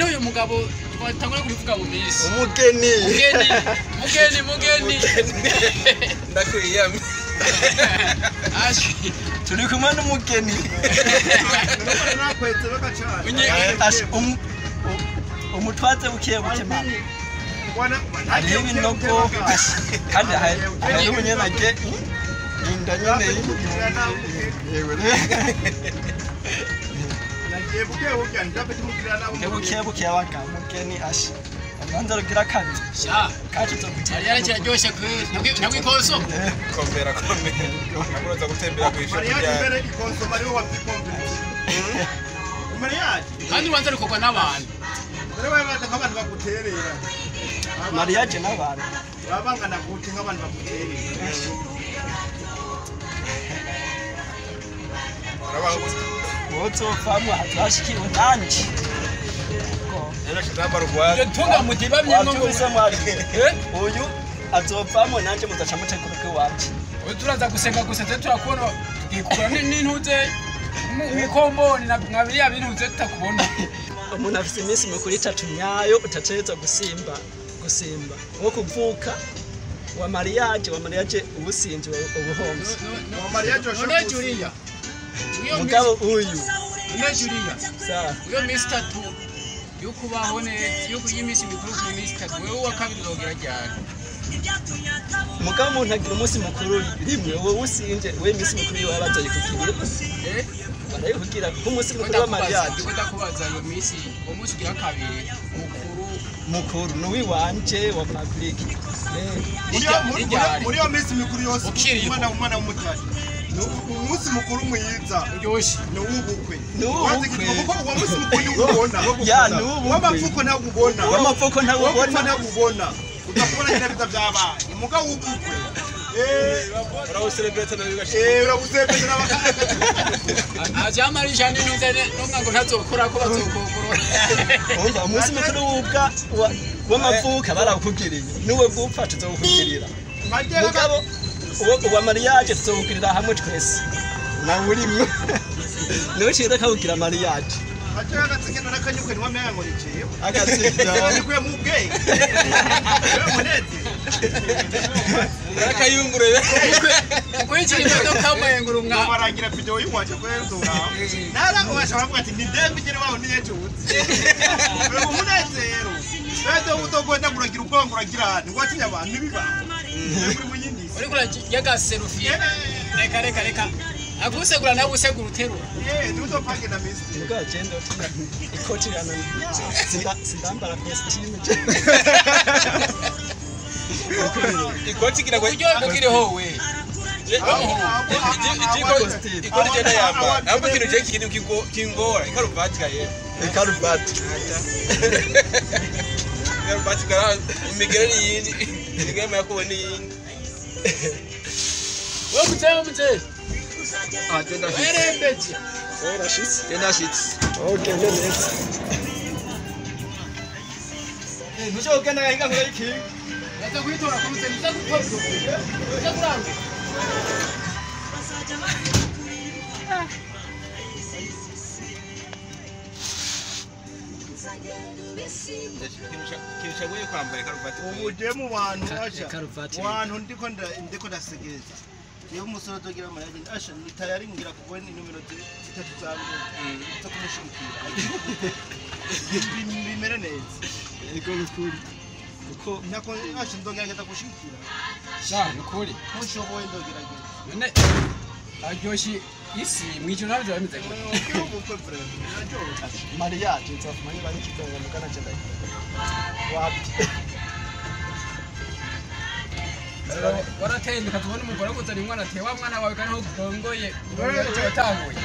none uyu mugabo twatangura kubivuga mu minsi umugeni ndakwiyamye ashi turi kumwe n'umugeni nakwetse bakacana umutwaze buke mama hariho ibinogo kandi hariho umunyenage inda nyene buke abagabo umugeni ashi abanza rugira kabiri sha kacu zokutera yari cyaryoshye nabwikoso komera nakuroza gutembera kwisho Mariya imbere ikonso mariho wapikombere Mariya kandi ubanza rukogwa n'abantu dore wewe abantu baguterera mariage n'abantu babangana kuti nk'abantu baguterera wozovamwa hatwashikiwe nanje era kitambara rwaje tunga mutibamye uyu azovamwe nanje muzaca muteguruke wanje turaza gusenga gusa turakubona ikura n'intuze mwikomboni nabiriya bintuze tutakubona umuntu afite iminsi mikuru 3 nyayo utatereza gusimba wo kuvuka wa mariage ubusinzi ubuhomzi wa mariage none Julia mugabo uyu none Julia sa uyo minsi 3 yo kubaho neza yo kuyimisi mikuru ku minsi 3 wewe wa kabiri uzogera ryari mugabo umuntu agira umunsi mukuru rimwe wowe usinje we iminsi mikuru yo abazoye kugira barayikugira ku munsi mukuru wa mariage ndakubaza iyo minsi uwo munsi ugira kabiri mukuru nuwi wanje wa public muri yo minsi mikuru yose umwana w'umutari umunsi mukuru mwiza uryoshye n'ubukwe kuko uwo munsi mukuru ubona ya n'ubukwe w'amapfuko ntagubona ntagubona udakubona nyine biza byabaye umugabo w'ubukwe urawucelebrate na bigashe urawucelebrate n'abakaka ajamarisha n'intuze n'umwango ntazokora ko bazokokora umva umunsi mukuru w'amavuka barawukugiriye niwe gupfa tuzokugirira mugabo uwa mariage tuzokugirira hamwe twese nawe urimwe niwe cyiza kawugira mariage Acha gatsikena nakanyuke ni wamenya ngo nikiye agatsikira nikuye mu bwenge munete nakayungurere kwinjira imodoka mwengu mwa barangira video y'umwaje kwenzura nara ubashaka kuvuga ati ni dembe gere waho niye cyutse ubu munezero bado utogonda kuragira ubwongo uragira ni gwatinya abantu bibaho muri munyindisi uri kuragira gaserufiye reka agusegura nawe usegura uterura ni utopange na misi mugabo agenda ikoti yana sindambara costume ikoti kira uryo kiriho we ikoti jenda yamba ambo kino je kingora ikaruvati kaye ikaruvati kara imigere yindi igema yakubona yindi wo mutse tenda erembeje tenda shits okay let's nusho ugenda gahinga ngo iki Ata kuitora kumse nitakutoa nitakuranga kinshagoye kwambara karuvati ubuje mu bantu asha wantu ndiko ndasegereza iyo umusoro dogira mariage asha nitayari ngira kubona numero 3 zangu zo kumushikira bimere neza ego bikuri kuko nako asha ndogerageza gushikira sha nukuri mushoboye ndogerageza none aryoshi isi mwijoro nabyo bameze ko ubukwe brother mariage nzafumanye bari kitonga mukana cyenda wapi waratendeka tubona umugore kuzana umwana atewa mwana wawe kandi ho gongoye icyo watanguye